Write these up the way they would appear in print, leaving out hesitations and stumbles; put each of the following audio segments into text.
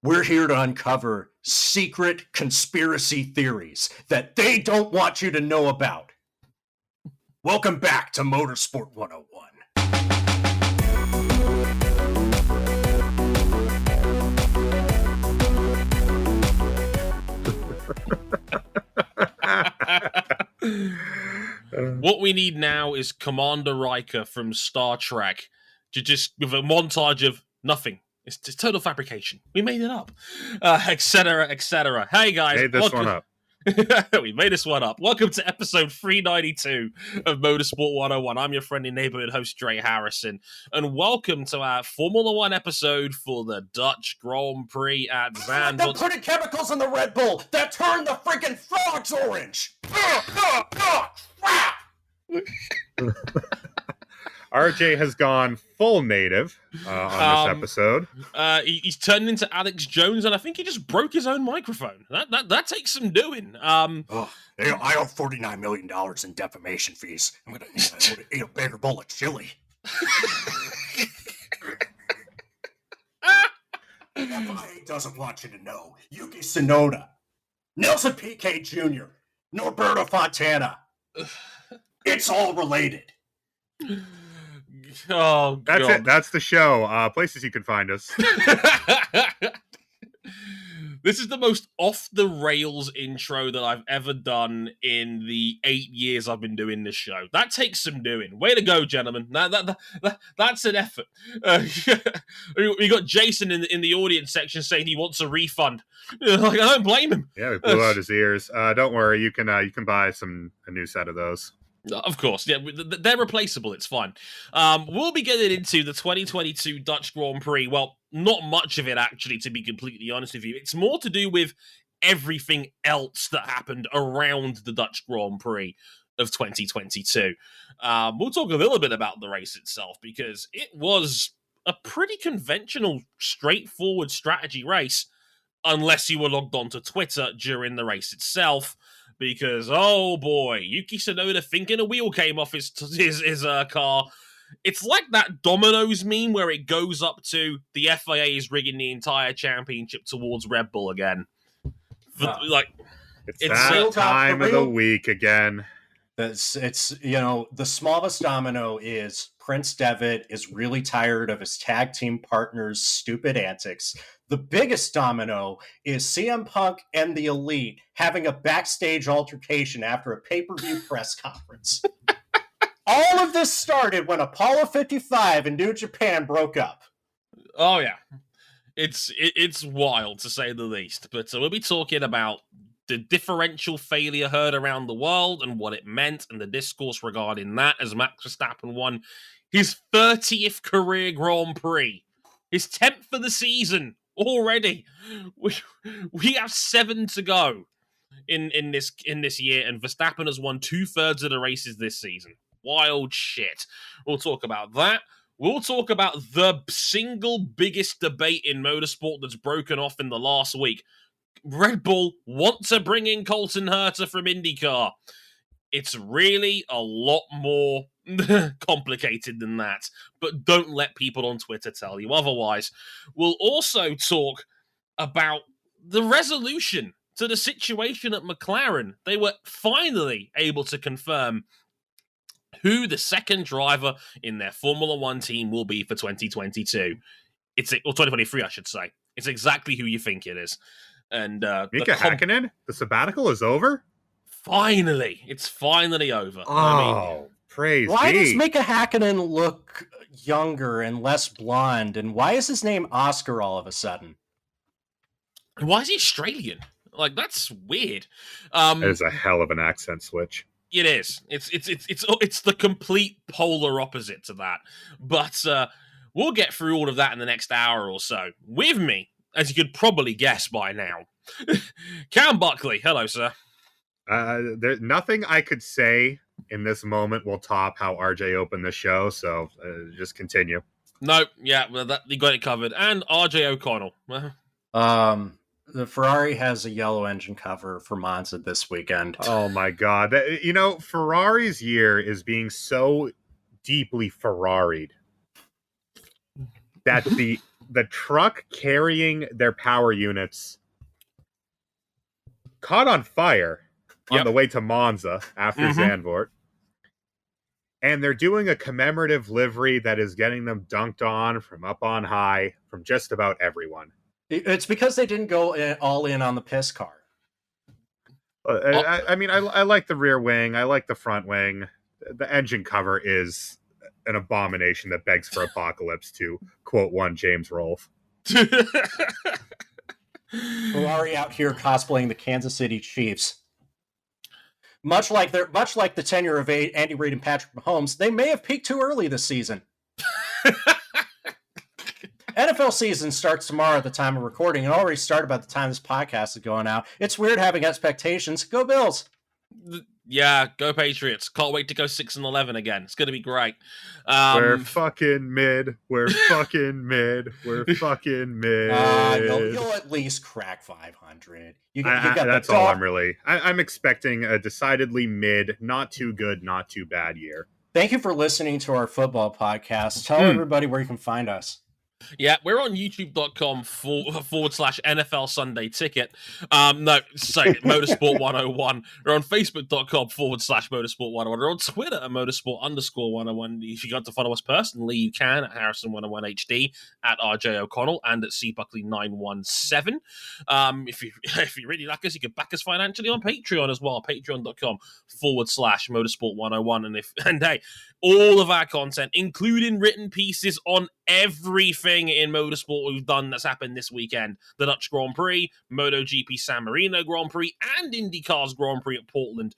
We're here to uncover secret conspiracy theories that they don't want you to know about. Welcome back to Motorsport 101. What we need now is Commander Riker from Star Trek to just with a montage of nothing. It's just total fabrication. We made it up, etc., etc. Hey guys, made this one up. We made this one up. Welcome to episode 392 of Motorsport 101. I'm your friendly neighborhood host, Dre Harrison, and welcome to our Formula One episode for the Dutch Grand Prix at Zandvoort. They're putting chemicals in the Red Bull that turn the freaking frogs orange. RJ has gone full native on this episode. He's turned into Alex Jones, and I think he just broke his own microphone. That takes some doing. I owe $49 million in defamation fees. I'm gonna eat a bigger bowl of chili. FIA doesn't want you to know. Yuki Tsunoda, Nelson Piquet Jr., Norberto Fontana. It's all related. Oh, That's God. it. That's the show. Places you can find us. This is the most off-the-rails intro that I've ever done in the 8 years I've been doing this show. That takes some doing. Way to go, gentlemen. That's an effort. We got Jason in the audience section saying he wants a refund. Like, I don't blame him. Yeah, we blew out his ears. Don't worry, you can buy a new set of those. Of course, yeah, they're replaceable. It's fine. We'll be getting into the 2022 Dutch Grand Prix. Well, not much of it, actually, to be completely honest with you. It's more to do with everything else that happened around the Dutch Grand Prix of 2022. We'll talk a little bit about the race itself, because it was a pretty conventional, straightforward strategy race, unless you were logged onto Twitter during the race itself. Because, oh boy, Yuki Tsunoda thinking a wheel came off his car. It's like that Domino's meme where it goes up to the FIA is rigging the entire championship towards Red Bull again. It's that time of the week again. It's the smallest domino is Prince Devitt is really tired of his tag team partner's stupid antics. The biggest domino is CM Punk and the Elite having a backstage altercation after a pay-per-view press conference. All of this started when Apollo 55 and New Japan broke up. Oh yeah, it's wild to say the least. But we'll be talking about the differential failure heard around the world and what it meant, and the discourse regarding that as Max Verstappen won his 30th career Grand Prix, his 10th for the season already. We have 7 to go in this year, and Verstappen has won 2/3 of the races this season. Wild shit. We'll talk about that. We'll talk about the single biggest debate in motorsport that's broken off in the last week. Red Bull want to bring in Colton Herta from IndyCar. It's really a lot more complicated than that, but don't let people on Twitter tell you otherwise. We'll also talk about the resolution to the situation at McLaren. They were finally able to confirm who the second driver in their Formula One team will be for 2022. Or 2023, I should say. It's exactly who you think it is. And Mika Hakkinen, the sabbatical is over? Finally. It's finally over. Oh, praise Why be. does Mika Hakkinen look younger and less blonde? And why is his name Oscar all of a sudden? Why is he Australian? Like, that's weird. That is a hell of an accent switch. It is. It's the complete polar opposite to that. But we'll get through all of that in the next hour or so. With me, as you could probably guess by now, Cam Buckley. Hello, sir. There's nothing I could say in this moment will top how RJ opened the show, so just continue. No, yeah, well, you got it covered. And RJ O'Connell. The Ferrari has a yellow engine cover for Monza this weekend. Oh my God. Ferrari's year is being so deeply Ferrari'd that the truck carrying their power units caught on fire on the way to Monza after Zandvoort. And they're doing a commemorative livery that is getting them dunked on from up on high from just about everyone. It's because they didn't go all in on the piss car. I mean, I like the rear wing. I like the front wing. The engine cover is an abomination that begs for apocalypse, to quote one James Rolfe. Who are already out here cosplaying the Kansas City Chiefs. Much like the tenure of Andy Reid and Patrick Mahomes, they may have peaked too early this season. NFL season starts tomorrow at the time of recording. It already started by the time this podcast is going out. It's weird having expectations. Go Bills. Yeah, go Patriots. Can't wait to go 6-11 again. It's going to be great. We're fucking mid. We're fucking mid. We're fucking mid. You'll at least crack 500. That's all I'm really. I'm expecting a decidedly mid, not too good, not too bad year. Thank you for listening to our football podcast. Tell everybody where you can find us. Yeah, we're on youtube.com /NFL Sunday Ticket. Motorsport 101. We're on facebook.com /Motorsport 101. We're on Twitter at Motorsport_101. If you got to follow us personally, you can at Harrison101HD, at RJ O'Connell, and at CBuckley917. If you really like us, you can back us financially on Patreon as well. Patreon.com /Motorsport 101. And hey, all of our content, including written pieces on everything in motorsport we've done that's happened this weekend. The Dutch Grand Prix, MotoGP San Marino Grand Prix, and IndyCar's Grand Prix at Portland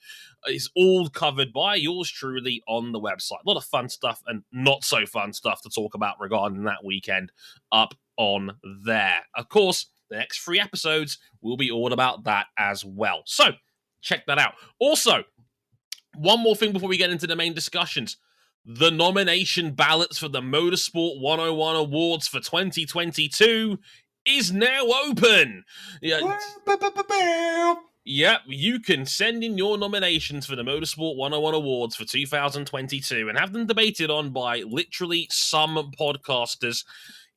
is all covered by yours truly on the website. A lot of fun stuff and not so fun stuff to talk about regarding that weekend up on there. Of course, the next 3 episodes will be all about that as well. So, check that out. Also, one more thing before we get into the main discussions. The nomination ballots for the Motorsport 101 Awards for 2022 is now open. Yep, you can send in your nominations for the Motorsport 101 Awards for 2022 and have them debated on by literally some podcasters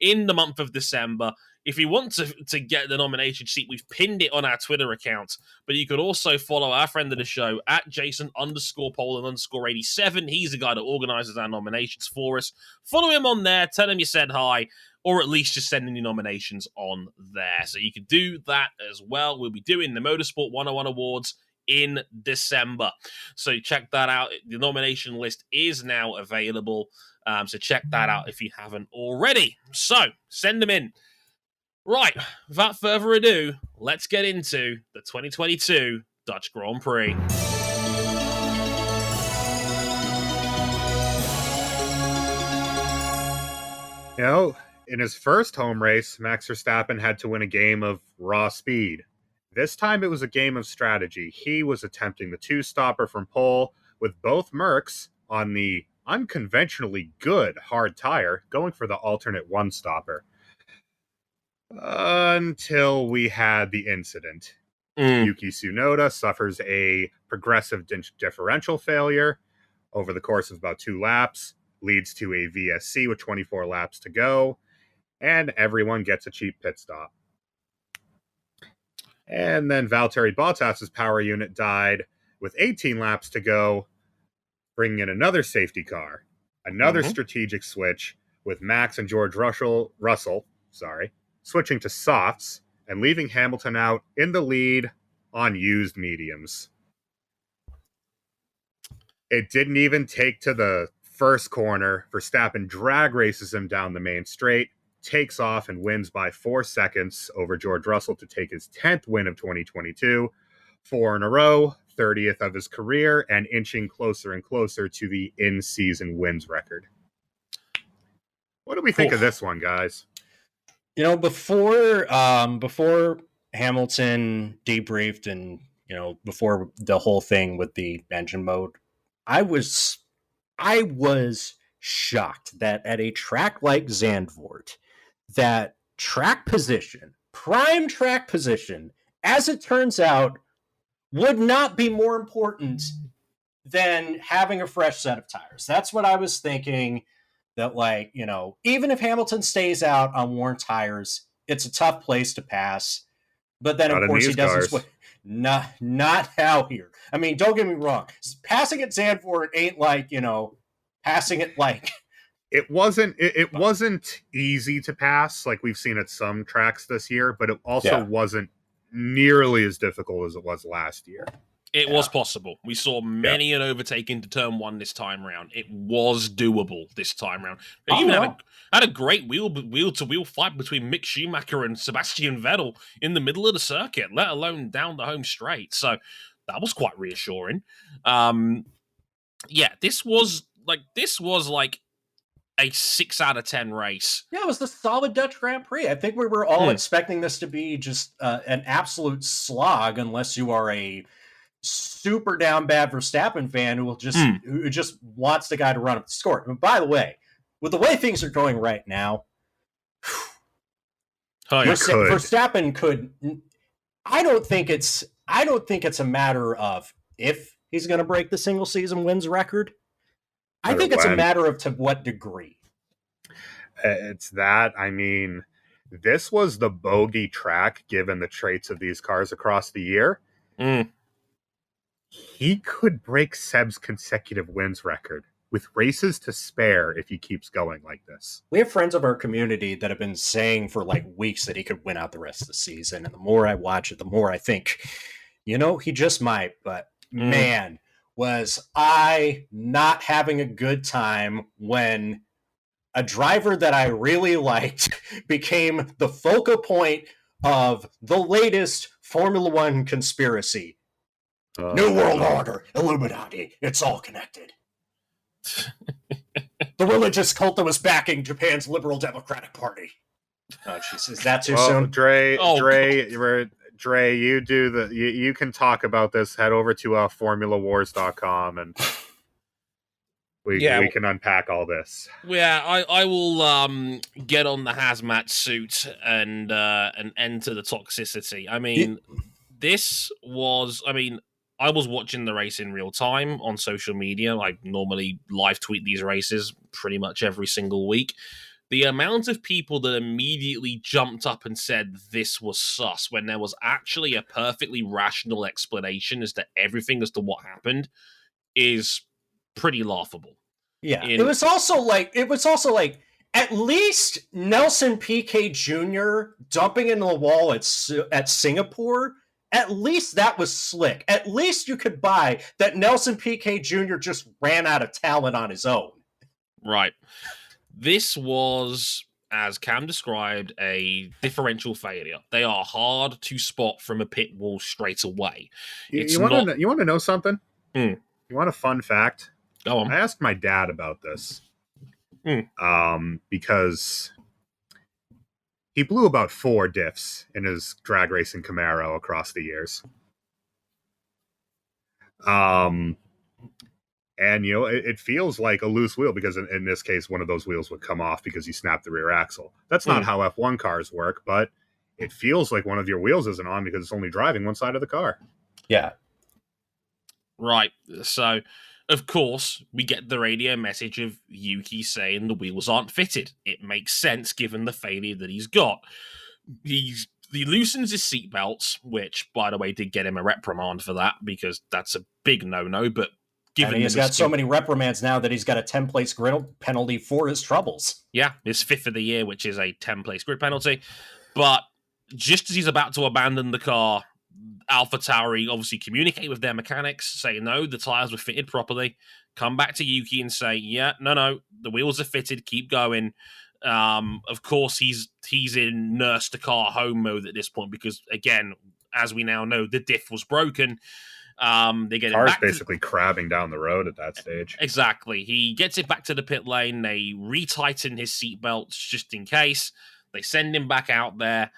in the month of December. If you want to get the nomination sheet, we've pinned it on our Twitter account, but you could also follow our friend of the show at Jason_Poland_87. He's the guy that organizes our nominations for us. Follow him on there, tell him you said hi, or at least just send in your nominations on there. So you can do that as well. We'll be doing the Motorsport 101 Awards in December. So check that out. The nomination list is now available. So check that out if you haven't already. So send them in. Right, without further ado, let's get into the 2022 Dutch Grand Prix. You know, in his first home race, Max Verstappen had to win a game of raw speed. This time it was a game of strategy. He was attempting the 2-stopper from pole with both Mercs on the unconventionally good hard tire, going for the alternate 1-stopper. Until we had the incident. Yuki Tsunoda suffers a progressive differential failure over the course of about 2 laps, leads to a VSC with 24 laps to go, and everyone gets a cheap pit stop. And then Valtteri Bottas's power unit died with 18 laps to go, bringing in another safety car, another strategic switch with Max and George Russell, switching to softs and leaving Hamilton out in the lead on used mediums. It didn't even take to the first corner. Verstappen drag races him down the main straight, takes off and wins by 4 seconds over George Russell to take his 10th win of 2022, 4 in a row, 30th of his career, and inching closer and closer to the in-season wins record. What do we think of this one, guys? You know, before Hamilton debriefed and, you know, before the whole thing with the engine mode, I was shocked that at a track like Zandvoort, that track position, prime track position, as it turns out, would not be more important than having a fresh set of tires. That's what I was thinking. that, like, even if Hamilton stays out on worn tires, it's a tough place to pass. But then, of Not in course, he these doesn't. cars. Not out here. I mean, don't get me wrong. Passing at Zandvoort ain't like, passing it like. It wasn't easy to pass like we've seen at some tracks this year, but it also wasn't nearly as difficult as it was last year. It was possible. We saw many an overtake into turn one this time round. It was doable this time round. They even had a great wheel to wheel fight between Mick Schumacher and Sebastian Vettel in the middle of the circuit, let alone down the home straight. So that was quite reassuring. This was like a 6 out of 10 race. Yeah, it was the solid Dutch Grand Prix. I think we were all expecting this to be just an absolute slog, unless you are a super down bad Verstappen fan who just wants the guy to run up the score. And by the way, with the way things are going right now, Verstappen could. I don't think it's a matter of if he's going to break the single season wins record. I think it's a matter of to what degree. It's that. I mean, this was the bogey track given the traits of these cars across the year. He could break Seb's consecutive wins record with races to spare if he keeps going like this. We have friends of our community that have been saying for like weeks that he could win out the rest of the season. And the more I watch it, the more I think, he just might. But man, was I not having a good time when a driver that I really liked became the focal point of the latest Formula One conspiracy. New World Order, Illuminati, it's all connected. The religious cult that was backing Japan's Liberal Democratic Party. Oh, jeez, is that too soon? Dre, you can talk about this. Head over to formulawars.com and we can unpack all this. Yeah, I will get on the hazmat suit and enter the toxicity. I mean, I was watching the race in real time on social media. I normally live tweet these races pretty much every single week. The amount of people that immediately jumped up and said this was sus when there was actually a perfectly rational explanation as to everything as to what happened is pretty laughable. Yeah, it was also like at least Nelson Piquet Jr. dumping into the wall at Singapore. At least that was slick. At least you could buy that Nelson Piquet Jr. just ran out of talent on his own. Right. This was, as Cam described, a differential failure. They are hard to spot from a pit wall straight away. You want to know something? You want a fun fact? Go on. I asked my dad about this because he blew about 4 diffs in his drag racing Camaro across the years. And, it feels like a loose wheel because in this case, one of those wheels would come off because you snapped the rear axle. That's not how F1 cars work, but it feels like one of your wheels isn't on because it's only driving one side of the car. Yeah. Right. So, of course, we get the radio message of Yuki saying the wheels aren't fitted. It makes sense given the failure that he's got. He loosens his seatbelts, which, by the way, did get him a reprimand for that because that's a big no-no, but and he's got so many reprimands now that he's got a 10-place grid penalty for his troubles. Yeah, his 5th of the year, which is a 10-place grid penalty. But just as he's about to abandon the car, AlphaTauri obviously communicate with their mechanics, say, no, the tires were fitted properly. Come back to Yuki and say, yeah, no, the wheels are fitted, keep going. Of course, he's in nurse the car home mode at this point because, again, as we now know, the diff was broken. They get car's basically crabbing down the road at that stage. Exactly. He gets it back to the pit lane. They retighten his seatbelts just in case. They send him back out there.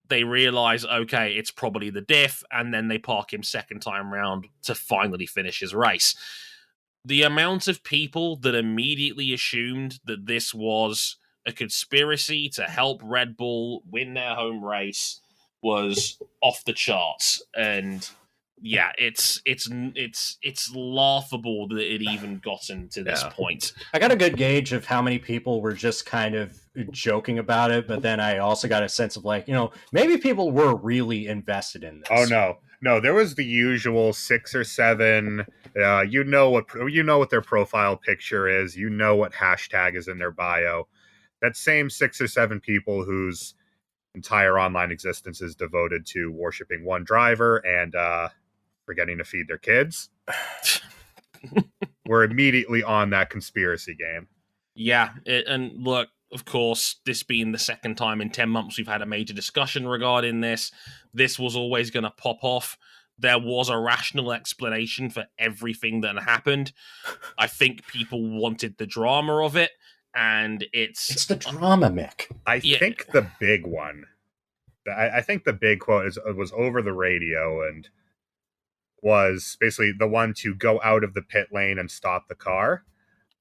They realize, okay, it's probably the diff, and then they park him second time round to finally finish his race. The amount of people that immediately assumed that this was a conspiracy to help Red Bull win their home race was off the charts. And yeah, it's laughable that it even gotten to this Yeah. point. I got a good gauge of how many people were just kind of joking about it, but then I also got a sense of like, maybe people were really invested in this. Oh no, there was the usual 6 or 7. You know what their profile picture is. You know what hashtag is in their bio. That same 6 or 7 people whose entire online existence is devoted to worshiping one driver and forgetting to feed their kids. We're immediately on that conspiracy game. Yeah, and look, of course, this being the second time in 10 months we've had a major discussion regarding this. This was always going to pop off. There was a rational explanation for everything that happened. I think people wanted the drama of it, and it's the drama, Mick. I think the big one, I think the big quote was over the radio and was basically the one to go out of the pit lane and stop the car.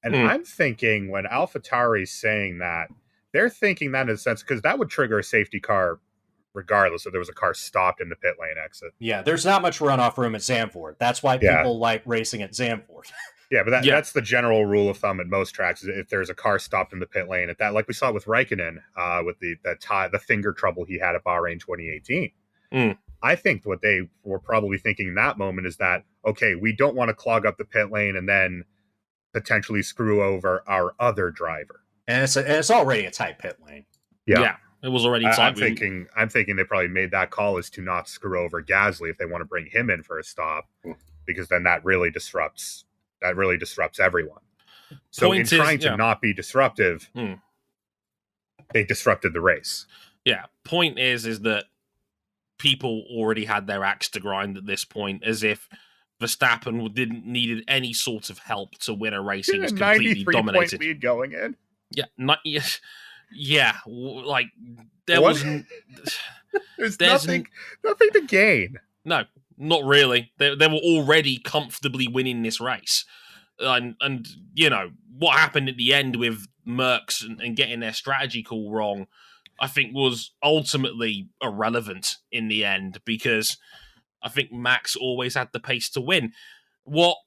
And I'm thinking when AlphaTauri's saying that, they're thinking that in a sense because that would trigger a safety car regardless if there was a car stopped in the pit lane exit. Yeah, there's not much runoff room at Zandvoort. That's why people like racing at Zandvoort. Yeah, but that's the general rule of thumb at most tracks. Is if there's a car stopped in the pit lane, at that, like we saw with Raikkonen, with the finger trouble he had at Bahrain 2018. I think what they were probably thinking in that moment is that, okay, we don't want to clog up the pit lane and then potentially screw over our other driver. And it's already a tight pit lane. Yeah, it was already tight. I'm thinking they probably made that call is to not screw over Gasly if they want to bring him in for a stop, because then that really disrupts everyone. So in trying to not be disruptive, they disrupted the race. Yeah. Point is that people already had their axe to grind at this point, as if Verstappen didn't needed any sort of help to win a race. He was completely dominated. 93-point lead going in. Yeah, like there was. There's nothing to gain. No, not really. They were already comfortably winning this race, and what happened at the end with Merckx and getting their strategy call wrong, I think was ultimately irrelevant in the end, because I think Max always had the pace to win. What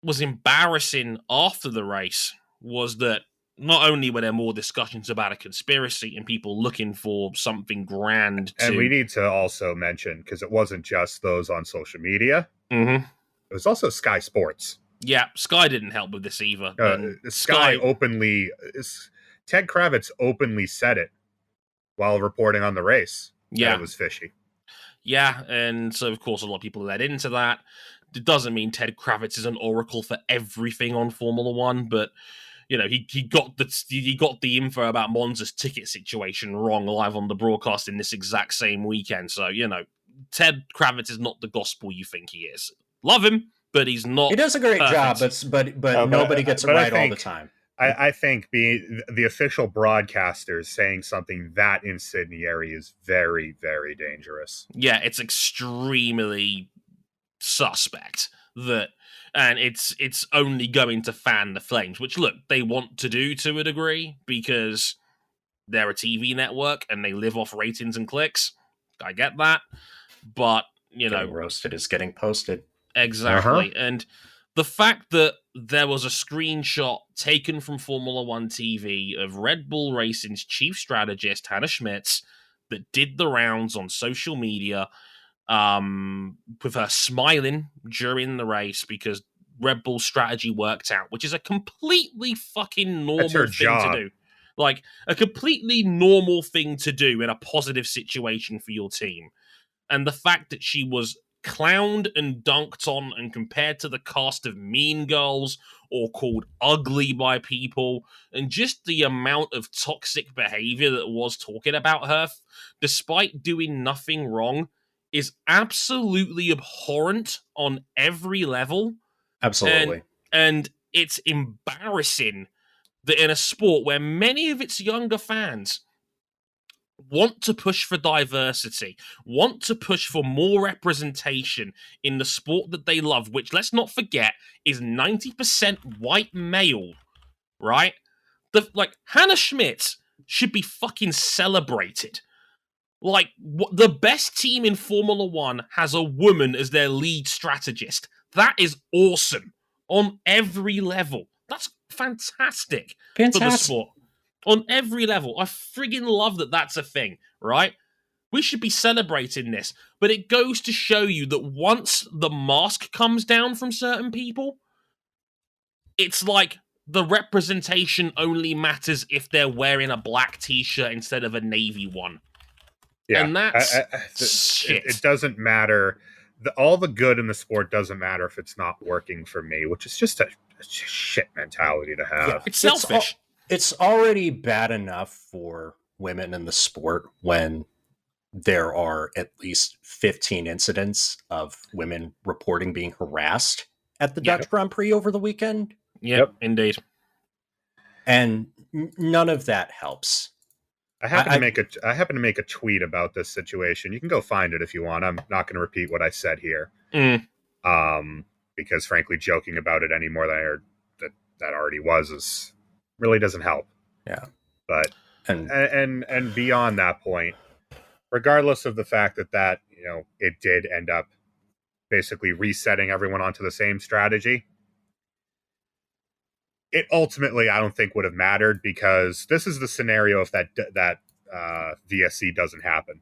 was embarrassing after the race was that not only were there more discussions about a conspiracy and people looking for something grand and we need to also mention, because it wasn't just those on social media, it was also Sky Sports. Yeah, Sky didn't help with this either. Sky openly, Ted Kravitz openly said it while reporting on the race. Yeah, it was fishy. Yeah, and so of course a lot of people led into that. It doesn't mean Ted Kravitz is an oracle for everything on Formula One, but he got the info about Monza's ticket situation wrong live on the broadcast in this exact same weekend. So Ted Kravitz is not the gospel you think he is. Love him, but he's not. He does a great job, but nobody gets it right all the time. I think being the official broadcasters saying something that incendiary is very, very dangerous. Yeah, it's extremely suspect and it's only going to fan the flames, which look, they want to do to a degree because they're a TV network and they live off ratings and clicks. I get that, but getting roasted is getting posted. Exactly. And the fact that there was a screenshot taken from Formula One TV of Red Bull Racing's chief strategist, Hannah Schmitz, that did the rounds on social media, with her smiling during the race because Red Bull's strategy worked out, which is a completely fucking normal thing to do. Like, a completely normal thing to do in a positive situation for your team. And the fact that she was clowned and dunked on and compared to the cast of Mean Girls or called ugly by people, and just the amount of toxic behavior that was talking about her, despite doing nothing wrong, is absolutely abhorrent on every level. Absolutely. And it's embarrassing that in a sport where many of its younger fans want to push for diversity, want to push for more representation in the sport that they love, which, let's not forget, is 90% white male, right? Hannah Schmitz should be fucking celebrated. Like, the best team in Formula One has a woman as their lead strategist. That is awesome on every level. That's fantastic for the sport. On every level. I friggin' love that that's a thing, right? We should be celebrating this. But it goes to show you that once the mask comes down from certain people, it's like the representation only matters if they're wearing a black t-shirt instead of a navy one. Yeah, and that's shit. It doesn't matter. All the good in the sport doesn't matter if it's not working for me, which is just a shit mentality to have. Yeah, it's selfish. It's already bad enough for women in the sport when there are at least 15 incidents of women reporting being harassed at the Dutch Grand Prix over the weekend. Yep, indeed. And none of that helps. I happen to make a tweet about this situation. You can go find it if you want. I'm not going to repeat what I said here. Because frankly, joking about it any more than that already was really doesn't help. Yeah. But and beyond that point, regardless of the fact that it did end up basically resetting everyone onto the same strategy, it ultimately, I don't think, would have mattered, because this is the scenario if that VSC doesn't happen.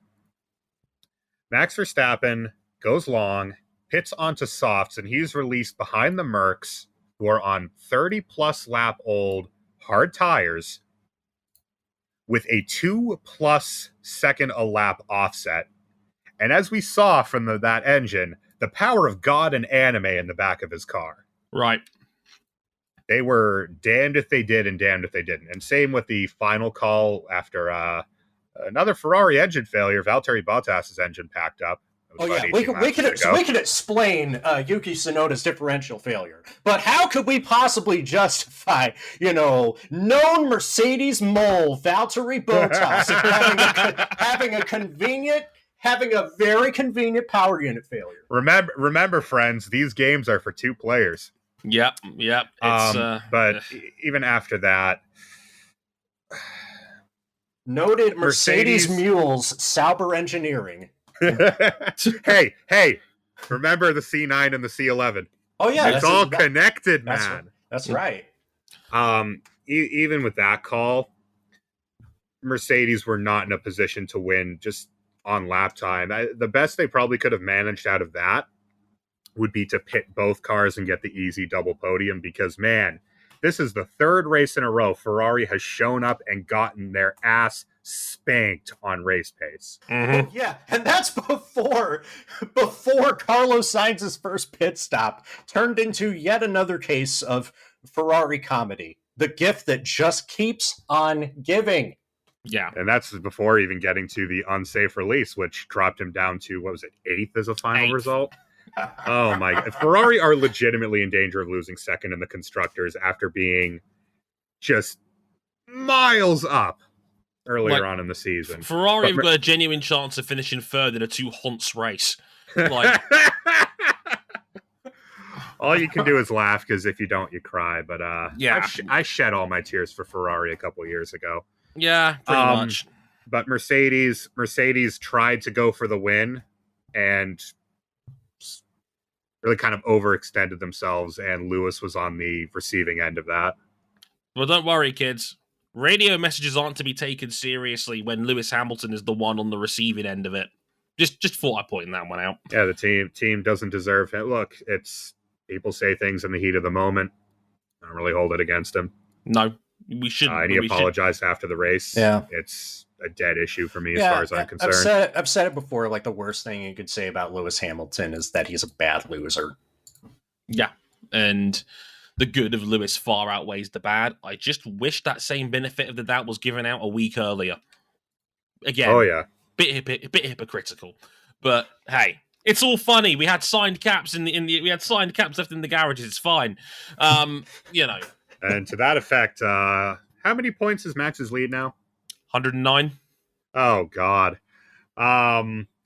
Max Verstappen goes long, pits onto softs, and he's released behind the Mercs, who are on 30-plus lap old hard tires with a 2+ second a lap offset. And as we saw from that engine, the power of God and anime in the back of his car. Right. They were damned if they did and damned if they didn't. And same with the final call after another Ferrari engine failure. Valtteri Bottas's engine packed up. Oh yeah, we can explain Yuki Tsunoda's differential failure, but how could we possibly justify, known Mercedes mole Valtteri Bottas having a very convenient power unit failure? Remember, friends, these games are for two players. Yep. But even after that, noted Mercedes mules Sauber engineering. hey, remember the C9 and the C11? Oh yeah, it's all connected, man. That's right. Even with that call, Mercedes were not in a position to win just on lap time. The best they probably could have managed out of that would be to pit both cars and get the easy double podium, because, man, this is the third race in a row Ferrari has shown up and gotten their ass spanked on race pace. Mm-hmm. Yeah, and that's before Carlos Sainz's first pit stop turned into yet another case of Ferrari comedy. The gift that just keeps on giving. Yeah. And that's before even getting to the unsafe release, which dropped him down to, 8th as a final result? Oh my God. Ferrari are legitimately in danger of losing second in the constructors after being just miles up earlier on in the season. Ferrari have got a genuine chance of finishing third in a 2 Hunts race. All you can do is laugh, because if you don't, you cry. But yeah, I shed all my tears for Ferrari a couple years ago. Yeah, pretty much. But Mercedes tried to go for the win and really kind of overextended themselves, and Lewis was on the receiving end of that. Well, don't worry, kids. Radio messages aren't to be taken seriously when Lewis Hamilton is the one on the receiving end of it. Just thought I'd point that one out. Yeah, the team doesn't deserve it. Look, it's people say things in the heat of the moment. I don't really hold it against him. No, we shouldn't. And he apologized after the race. Yeah. It's a dead issue for me as far as I'm concerned. I've said it before, the worst thing you could say about Lewis Hamilton is that he's a bad loser. Yeah, and the good of Lewis far outweighs the bad. I just wish that same benefit of the doubt was given out a week earlier. Again, oh yeah, bit hypocritical, but hey, it's all funny. We had signed caps we had signed caps left in the garages. It's fine, And to that effect, how many points is Max's lead now? 109. Oh God.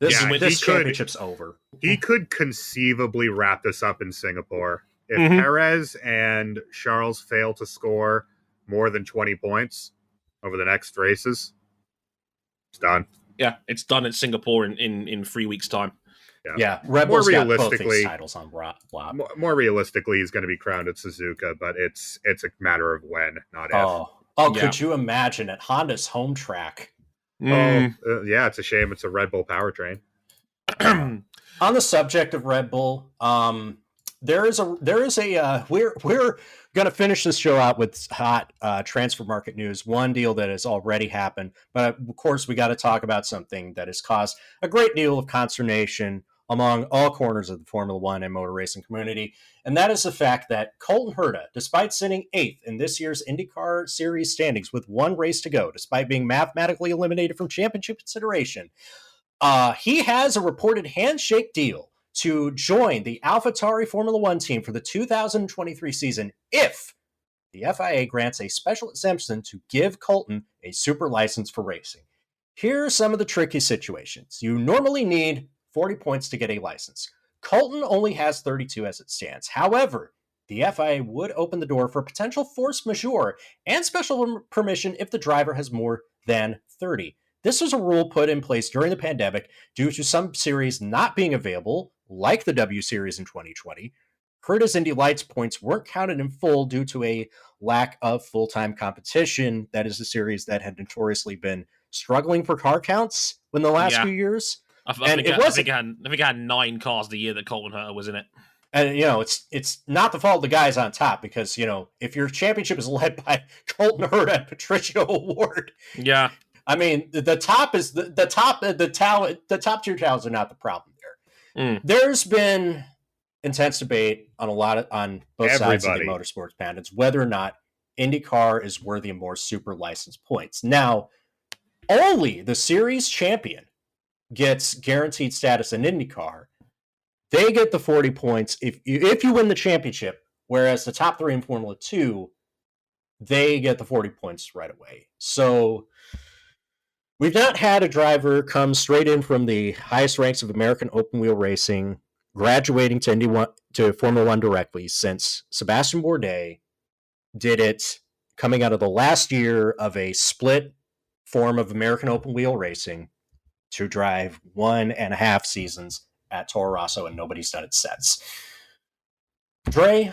This championship's over. He could conceivably wrap this up in Singapore. If Perez and Charles fail to score more than 20 points over the next races, it's done. Yeah, it's done in Singapore in 3 weeks' time. Yeah, Red More Bull's got both these realistically, titles on block. more realistically, he's going to be crowned at Suzuka, but it's a matter of when, not if. Oh, Yeah. could you imagine at Honda's home track? Mm. Yeah, it's a shame it's a Red Bull powertrain. On the subject of Red Bull, we're going to finish this show out with hot transfer market news. One deal that has already happened, but of course we got to talk about something that has caused a great deal of consternation among all corners of the Formula One and motor racing community, and that is the fact that Colton Herta, despite sitting 8th in this year's IndyCar Series standings with one race to go, despite being mathematically eliminated from championship consideration, he has a reported handshake deal to join the AlphaTauri Formula One team for the 2023 season if the FIA grants a special exemption to give Colton a super license for racing. Here are some of the tricky situations. You normally need 40 points to get a license. Colton only has 32 as it stands. However, the FIA would open the door for potential force majeure and special permission if the driver has more than 30. This was a rule put in place during the pandemic due to some series not being available, like the W Series in 2020. Herta's Indy Lights points weren't counted in full due to a lack of full-time competition. That is a series that had notoriously been struggling for car counts in the last few years. I think I had 9 cars the year that Colton Herta was in it. And, it's not the fault of the guys on top because, if your championship is led by Colton Herta and Patricio O'Ward. Yeah. I mean, the top is the top tier talents are not the problem there. There's been intense debate on both sides of the motorsports panels whether or not IndyCar is worthy of more super license points. Now, only the series champion gets guaranteed status in IndyCar. They get the 40 points if you win the championship, whereas the top 3 in Formula 2, they get the 40 points right away. So we've not had a driver come straight in from the highest ranks of American open wheel racing, graduating to Formula One directly since Sebastian Bourdais did it coming out of the last year of a split form of American open wheel racing to drive 1.5 seasons at Toro Rosso, and nobody's done it since. Dre,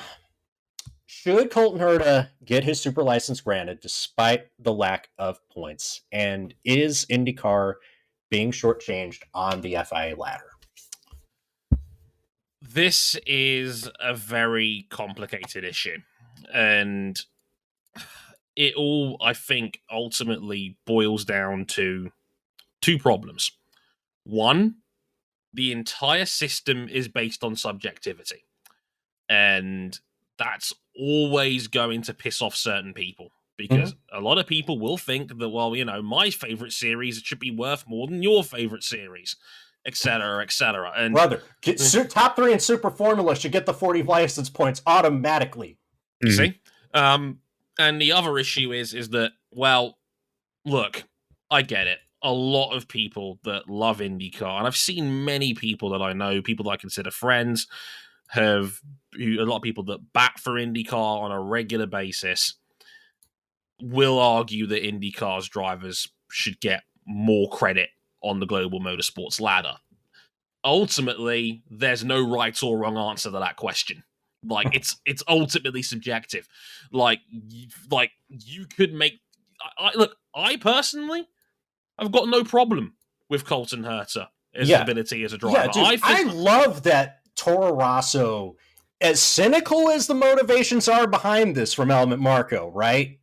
should Colton Herta get his super license granted despite the lack of points? And is IndyCar being shortchanged on the FIA ladder? This is a very complicated issue. And it all, I think, ultimately boils down to 2 problems. One, the entire system is based on subjectivity. And that's always going to piss off certain people. Because a lot of people will think that, well, my favorite series should be worth more than your favorite series, etc., etc. And brother, top 3 in Super Formula should get the 40 license points automatically. You see? And the other issue is that, well, look, I get it. A lot of people that love IndyCar, and I've seen many people that I know, people that I consider friends, a lot of people that bat for IndyCar on a regular basis will argue that IndyCar's drivers should get more credit on the global motorsports ladder. Ultimately, there's no right or wrong answer to that question. Like, it's ultimately subjective. Like you could make. I personally, I've got no problem with Colton Herta his ability as a driver. Yeah, dude, I love that Toro Rosso, as cynical as the motivations are behind this from Element Marco, right?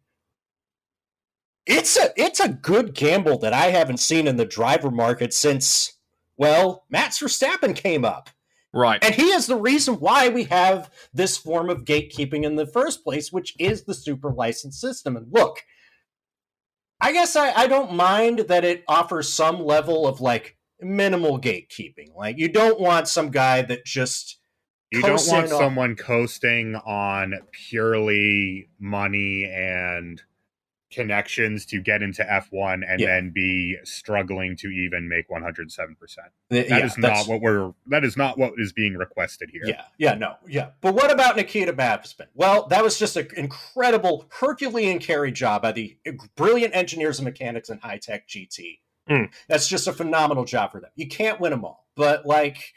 It's a good gamble that I haven't seen in the driver market since, well, Max Verstappen came up. Right. And he is the reason why we have this form of gatekeeping in the first place, which is the super license system. And look, I guess I don't mind that it offers some level of minimal gatekeeping. Like, you don't want some guy that just you don't want someone coasting on purely money and connections to get into F1 and then be struggling to even make 107%. That is not what is being requested here. But what about Nikita Mazepin? Well, that was just an incredible Herculean carry job by the brilliant engineers and mechanics in High Tech GT. That's just a phenomenal job for them. You can't win them all, but like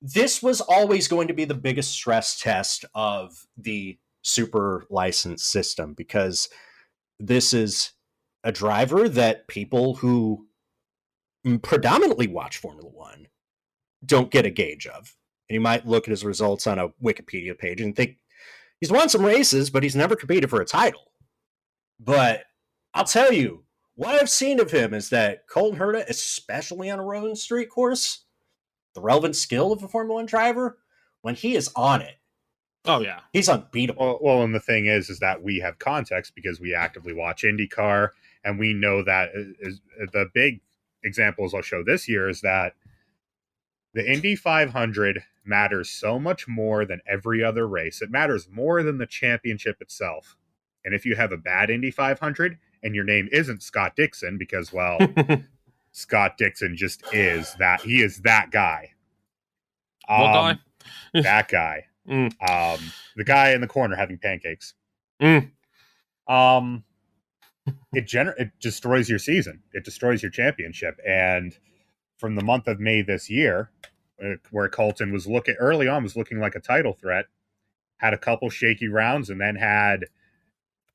this was always going to be the biggest stress test of the super license system because this is a driver that people who predominantly watch Formula One don't get a gauge of. And you might look at his results on a Wikipedia page and think he's won some races, but he's never competed for a title. But I'll tell you, what I've seen of him is that Colton Herta, especially on a road and street course, the relevant skill of a Formula One driver, when he is on it, oh yeah, he's unbeatable. Well, and the thing is that we have context because we actively watch IndyCar, and we know that is the big examples I'll show this year is that the Indy 500 matters so much more than every other race. It matters more than the championship itself. And if you have a bad Indy 500 and your name isn't Scott Dixon, because, well, Scott Dixon just is that. He is that guy. What guy? That guy. The guy in the corner having pancakes. Mm. It destroys your season. It destroys your championship. And from the month of May this year, where Colton was looking like a title threat, had a couple shaky rounds, and then had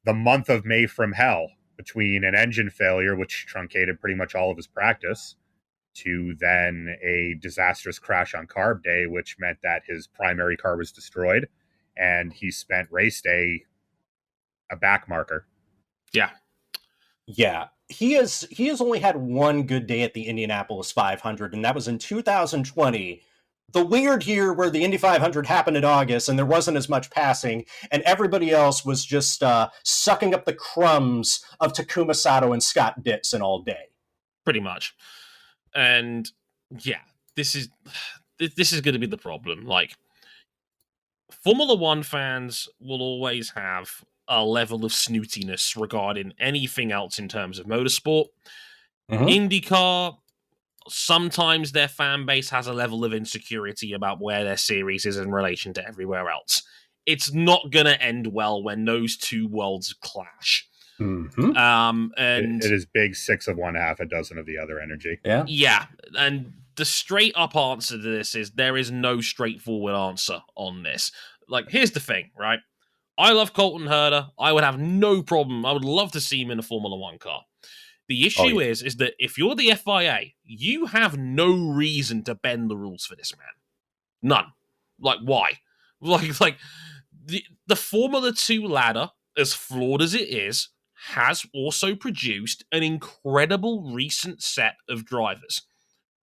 the month of May from hell between an engine failure, which truncated pretty much all of his practice, to then a disastrous crash on carb day, which meant that his primary car was destroyed, and he spent race day a back marker. Yeah. Yeah. He has only had one good day at the Indianapolis 500, and that was in 2020. The weird year where the Indy 500 happened in August and there wasn't as much passing, and everybody else was just sucking up the crumbs of Takuma Sato and Scott Dixon all day. Pretty much. And yeah, this is going to be the problem. Like, Formula One fans will always have a level of snootiness regarding anything else in terms of motorsport. IndyCar, sometimes their fan base has a level of insecurity about where their series is in relation to everywhere else. It's not going to end well when those two worlds clash. Mm-hmm. And it is big 6 of one, half a dozen of the other energy. Yeah. And the straight up answer to this is there is no straightforward answer on this. Like, here's the thing, right? I love Colton Herta. I would have no problem. I would love to see him in a Formula One car. The issue is that if you're the FIA, you have no reason to bend the rules for this man. None. Like, why? Like the Formula 2 ladder, as flawed as it is, has also produced an incredible recent set of drivers.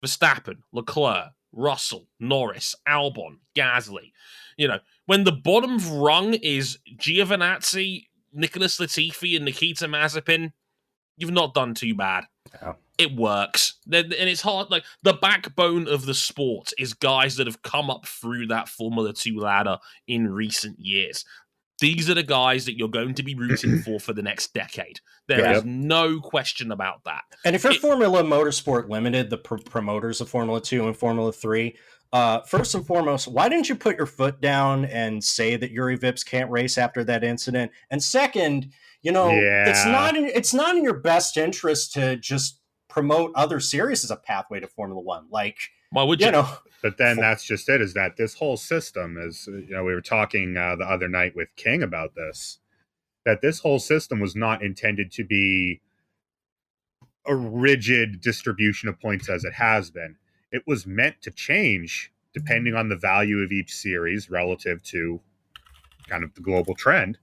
Verstappen, Leclerc, Russell, Norris, Albon, Gasly. You know, when the bottom rung is Giovinazzi, Nicholas Latifi, and Nikita Mazepin, you've not done too bad. Yeah. It works. And it's hard. Like, the backbone of the sport is guys that have come up through that Formula 2 ladder in recent years. These are the guys that you're going to be rooting for the next decade. There is no question about that. And if you're Formula Motorsport Limited, the promoters of Formula 2 and Formula 3, first and foremost, why didn't you put your foot down and say that Yuri Vips can't race after that incident? And second, it's not in your best interest to just promote other series as a pathway to Formula One. Like, why would you? But then that's just it, is that this whole system is, we were talking the other night with King about this, that this whole system was not intended to be a rigid distribution of points as it has been. It was meant to change depending on the value of each series relative to kind of the global trend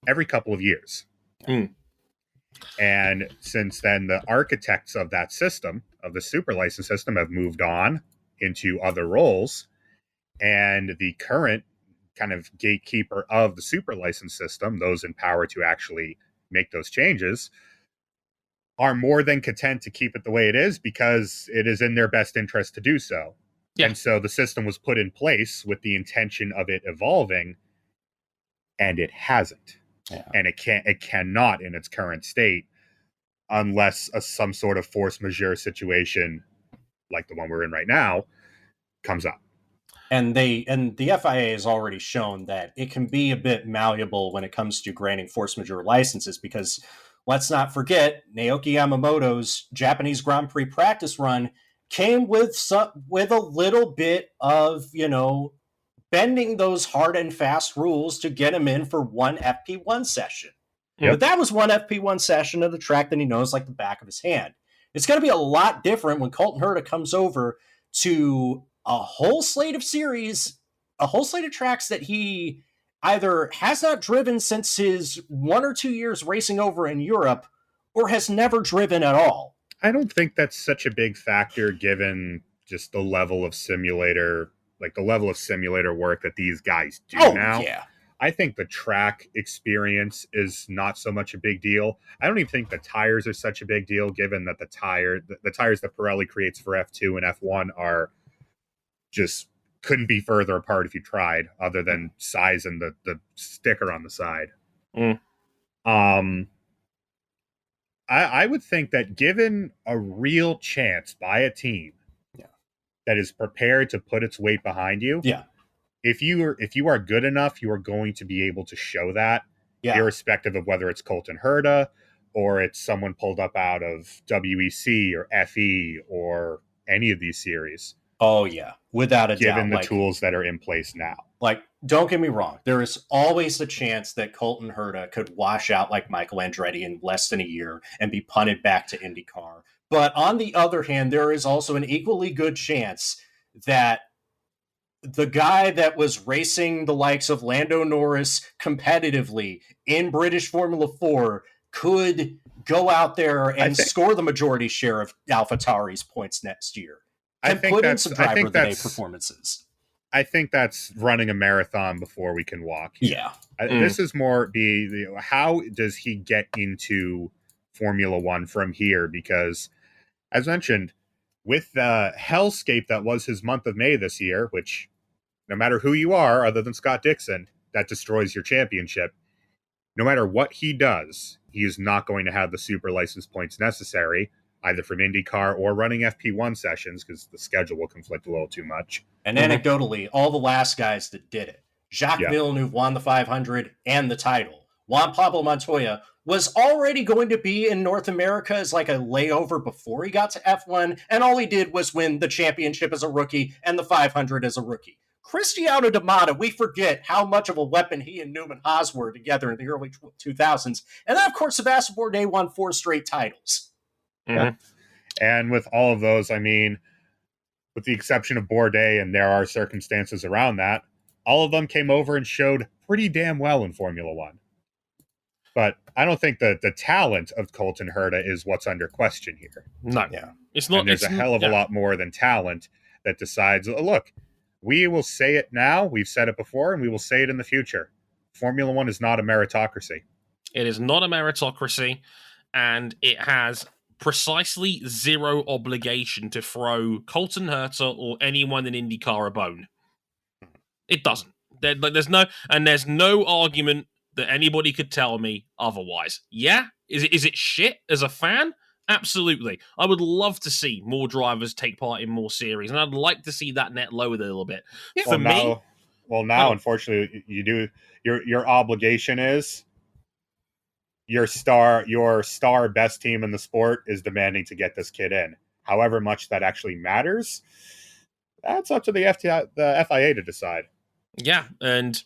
every couple of years. And since then, the architects of that system, of the super license system, have moved on into other roles. And the current kind of gatekeeper of the super license system, those in power to actually make those changes, are more than content to keep it the way it is because it is in their best interest to do so. Yeah. And so the system was put in place with the intention of it evolving, and it hasn't. Yeah. And it cannot in its current state unless some sort of force majeure situation like the one we're in right now comes up. And the FIA has already shown that it can be a bit malleable when it comes to granting force majeure licenses, because let's not forget Naoki Yamamoto's Japanese Grand Prix practice run came with a little bit of, bending those hard and fast rules to get him in for one FP1 session. Yep. But that was one FP1 session of the track that he knows like the back of his hand. It's going to be a lot different when Colton Herta comes over to a whole slate of tracks that he either has not driven since his 1 or 2 years racing over in Europe or has never driven at all. I don't think that's such a big factor given just the level of simulator work that these guys do now. Yeah. I think the track experience is not so much a big deal. I don't even think the tires are such a big deal, given that the tires that Pirelli creates for F2 and F1 are just couldn't be further apart if you tried, other than size and the sticker on the side. I would think that given a real chance by a team that is prepared to put its weight behind you, if you are good enough, you are going to be able to show that, irrespective of whether it's Colton Herta or it's someone pulled up out of WEC or FE or any of these series. Oh, yeah, without a doubt. Given the tools that are in place now. Like, don't get me wrong. There is always a chance that Colton Herta could wash out like Michael Andretti in less than a year and be punted back to IndyCar. But on the other hand, there is also an equally good chance that the guy that was racing the likes of Lando Norris competitively in British Formula 4 could go out there and score the majority share of AlphaTauri's points next year. And put in some driver of the day performances. I think that's running a marathon before we can walk. Yeah. This is more how does he get into Formula One from here? Because, as mentioned, with the hellscape that was his month of May this year, which no matter who you are, other than Scott Dixon, that destroys your championship. No matter what he does, he is not going to have the super license points necessary, either from IndyCar or running FP1 sessions, because the schedule will conflict a little too much. And anecdotally, all the last guys that did it, Jacques Villeneuve won the 500 and the title. Juan Pablo Montoya was already going to be in North America as like a layover before he got to F1, and all he did was win the championship as a rookie and the 500 as a rookie. Cristiano D'Amato, we forget how much of a weapon he and Newman Haas were together in the early 2000s. And then, of course, Sebastian Bourdais won 4 straight titles. Yeah. And with all of those, I mean, with the exception of Bourdais, and there are circumstances around that, all of them came over and showed pretty damn well in Formula One. But I don't think that the talent of Colton Herta is what's under question here. No. Yeah. It's not. And there's a hell of a lot more than talent that decides, look, we will say it now, we've said it before, and we will say it in the future. Formula One is not a meritocracy. It is not a meritocracy, and it has precisely zero obligation to throw Colton Herta or anyone in IndyCar a bone. It doesn't. There's no argument that anybody could tell me otherwise. Yeah? Is it shit as a fan? Absolutely. I would love to see more drivers take part in more series, and I'd like to see that net lowered a little bit. Yeah. Unfortunately, you do. Your obligation is your star best team in the sport is demanding to get this kid in. However much that actually matters, that's up to the FIA to decide. Yeah, and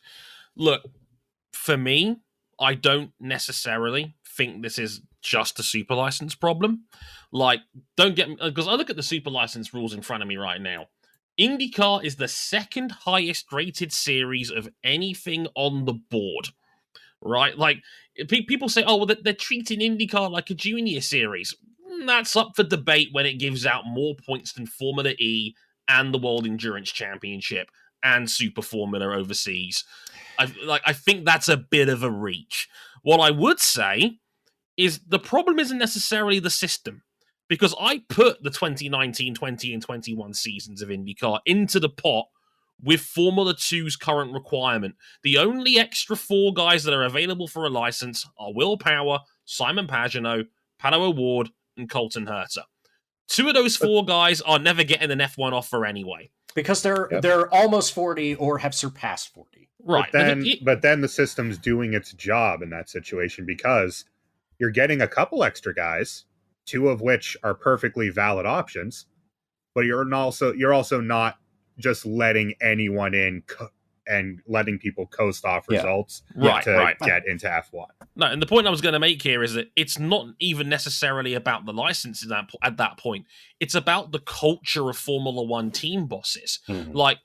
look, for me, I don't necessarily think this is just a super license problem. Like, don't get me, because I look at the super license rules in front of me right now. IndyCar is the second highest rated series of anything on the board, right? Like, people say, oh, well, they're treating IndyCar like a junior series. That's up for debate when it gives out more points than Formula E and the World Endurance Championship and Super Formula overseas. I think that's a bit of a reach. What I would say is the problem isn't necessarily the system, because I put the 2019, 20, and 21 seasons of IndyCar into the pot with Formula 2's current requirement. The only extra 4 guys that are available for a license are Will Power, Simon Pagenaud, Pato O'Ward, and Colton Herta. 2 of those 4 guys are never getting an F1 offer anyway. Because they're almost 40 or have surpassed 40. Right. But then the system's doing its job in that situation, because you're getting a couple extra guys, two of which are perfectly valid options, but you're also not just letting anyone in and letting people coast off results to get into F1. No, and the point I was going to make here is that it's not even necessarily about the licenses at that point. It's about the culture of Formula One team bosses. Mhm. Like,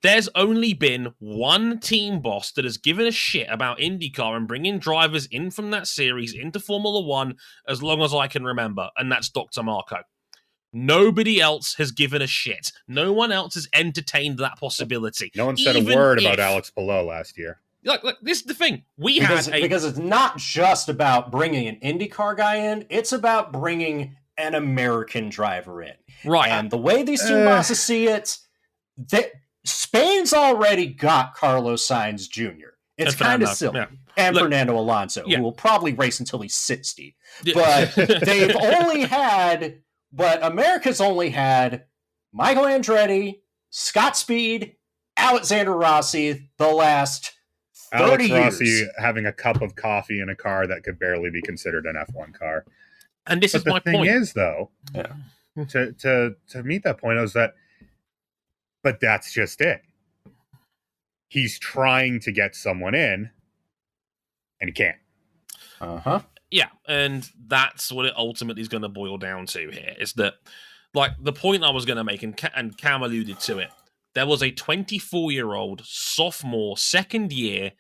there's only been one team boss that has given a shit about IndyCar and bringing drivers in from that series into Formula One as long as I can remember, and that's Dr. Marco. Nobody else has given a shit. No one else has entertained that possibility. No one said a word about Alex Palou last year. Look, this is the thing. Because it's not just about bringing an IndyCar guy in, it's about bringing an American driver in. Right. And the way these team bosses see it, Spain's already got Carlos Sainz Jr. It's kind of silly. Yeah. And Fernando Alonso, yeah. who will probably race until he's 60. But America's only had Michael Andretti, Scott Speed, Alexander Rossi the last 30 Alex Rossi years. having a cup of coffee in a car that could barely be considered an F1 car. And this is my point. The thing is, though, to meet that point, is that, but that's just it. He's trying to get someone in, and he can't. Yeah, and that's what it ultimately is going to boil down to here, is that, like, the point I was going to make, and Cam alluded to it, there was a 24-year-old sophomore, second year,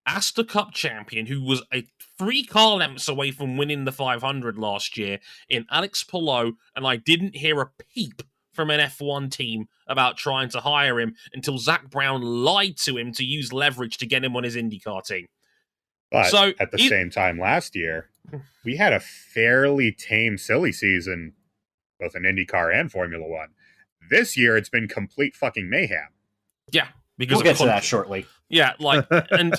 Astor Cup champion who was a 3 car lengths away from winning the 500 last year in Alex Palou, and I didn't hear a peep from an F1 team about trying to hire him until Zach Brown lied to him to use leverage to get him on his IndyCar team. But at the same time last year, we had a fairly tame, silly season, both in IndyCar and Formula One. This year, it's been complete fucking mayhem. Yeah, because we'll get to that shortly. Yeah, like, and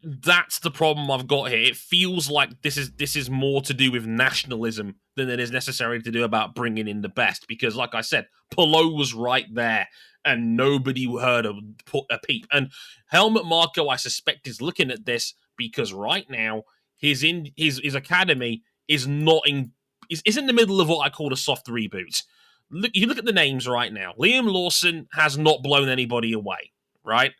that's the problem I've got here. It feels like this is more to do with nationalism than it is necessarily to do about bringing in the best. Because, like I said, Palou was right there, and nobody heard a peep. And Helmut Marko, I suspect, is looking at this because right now his academy is in the middle of what I call a soft reboot. You look at the names right now. Liam Lawson has not blown anybody away, right?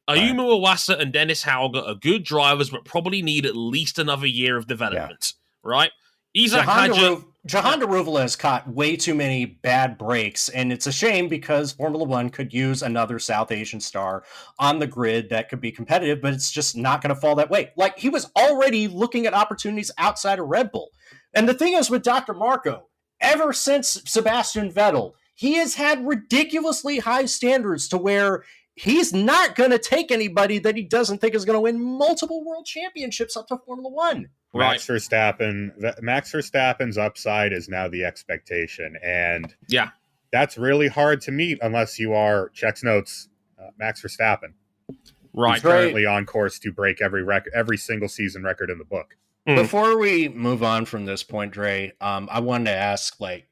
Ayumu Iwasa and Dennis Hauger are good drivers, but probably need at least another year of development, right? Jahan Daruvala has caught way too many bad breaks, and it's a shame because Formula One could use another South Asian star on the grid that could be competitive, but it's just not going to fall that way. Like, he was already looking at opportunities outside of Red Bull. And the thing is with Dr. Marko, ever since Sebastian Vettel, he has had ridiculously high standards to where he's not going to take anybody that he doesn't think is going to win multiple world championships up to Formula One. Max Verstappen's upside is now the expectation, and that's really hard to meet unless you are, checks notes, Max Verstappen. Right, he's currently on course to break every single season record in the book. Before we move on from this point, Dre, I wanted to ask, like,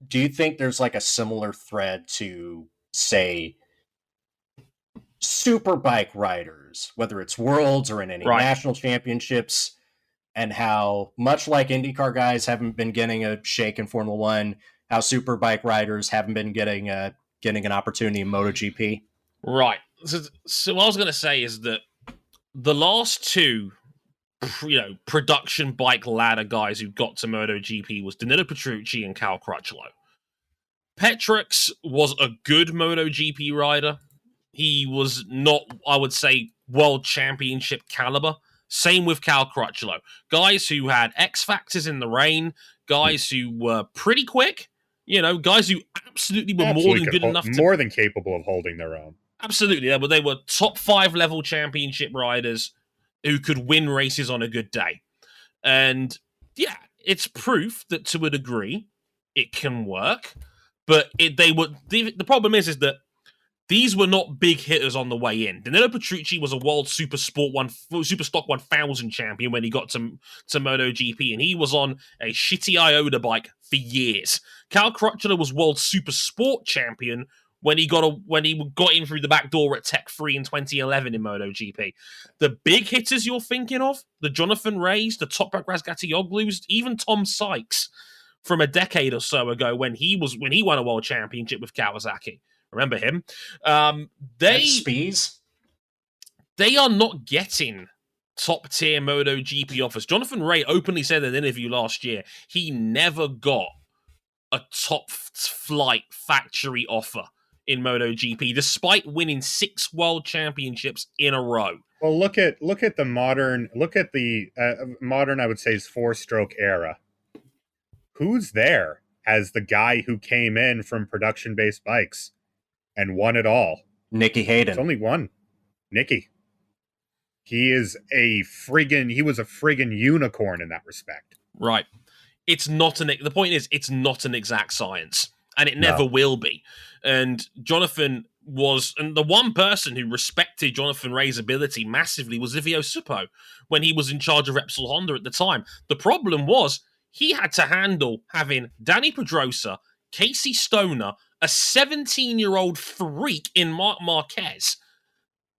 do you think there's like a similar thread to, say, superbike riders, whether it's worlds or in any national championships, and how, much like IndyCar guys haven't been getting a shake in Formula One, how superbike riders haven't been getting an opportunity in MotoGP? Right. So what I was going to say is that the last two, production bike ladder guys who got to MotoGP was Danilo Petrucci and Cal Crutchlow. Petrux was a good MotoGP rider. He was not, I would say, world championship caliber. Same with Cal Crutchlow. Guys who had X factors in the rain, guys who were pretty quick, guys who absolutely were more than good enough more than capable of holding their own. Absolutely. They were top 5 level championship riders who could win races on a good day. And yeah, it's proof that to a degree it can work. But the problem is that these were not big hitters on the way in. Danilo Petrucci was a world Super Stock 1000 champion when he got to MotoGP, and he was on a shitty Iota bike for years. Cal Crutchlow was world Super Sport champion when he got in through the back door at Tech 3 in 2011 in MotoGP. The big hitters you're thinking of, the Jonathan Rays, the Toprak Razgatlioglu's, even Tom Sykes from a decade or so ago when he won a world championship with Kawasaki. Remember him? Spies. They are not getting top-tier MotoGP offers. Jonathan Ray openly said in an interview last year he never got a top-flight factory offer in MotoGP, despite winning 6 world championships in a row. Well, look at the modern, I would say, is 4-stroke era. Who's there as the guy who came in from production-based bikes and won it all? Nicky Hayden. It's only one. Nicky. He was a friggin' unicorn in that respect. Right. The point is, it's not an exact science, and it never will be. And Jonathan and the one person who respected Jonathan Ray's ability massively was Livio Suppo when he was in charge of Repsol Honda at the time. The problem was he had to handle having Danny Pedrosa, Casey Stoner, a 17-year-old freak in Marc Marquez,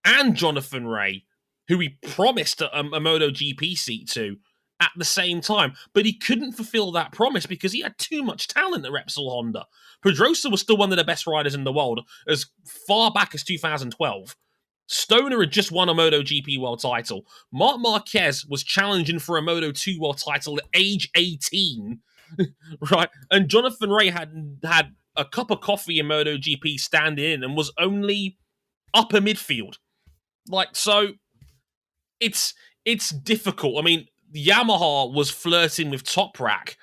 and Jonathan Ray, who he promised a MotoGP seat to at the same time, but he couldn't fulfill that promise because he had too much talent at Repsol Honda. Pedrosa was still one of the best riders in the world as far back as 2012. Stoner had just won a MotoGP world title. Marc Marquez was challenging for a Moto2 world title at age 18, right? And Jonathan Ray had a cup of coffee in MotoGP standing in and was only upper midfield. So it's difficult. I mean, Yamaha was flirting with Toprak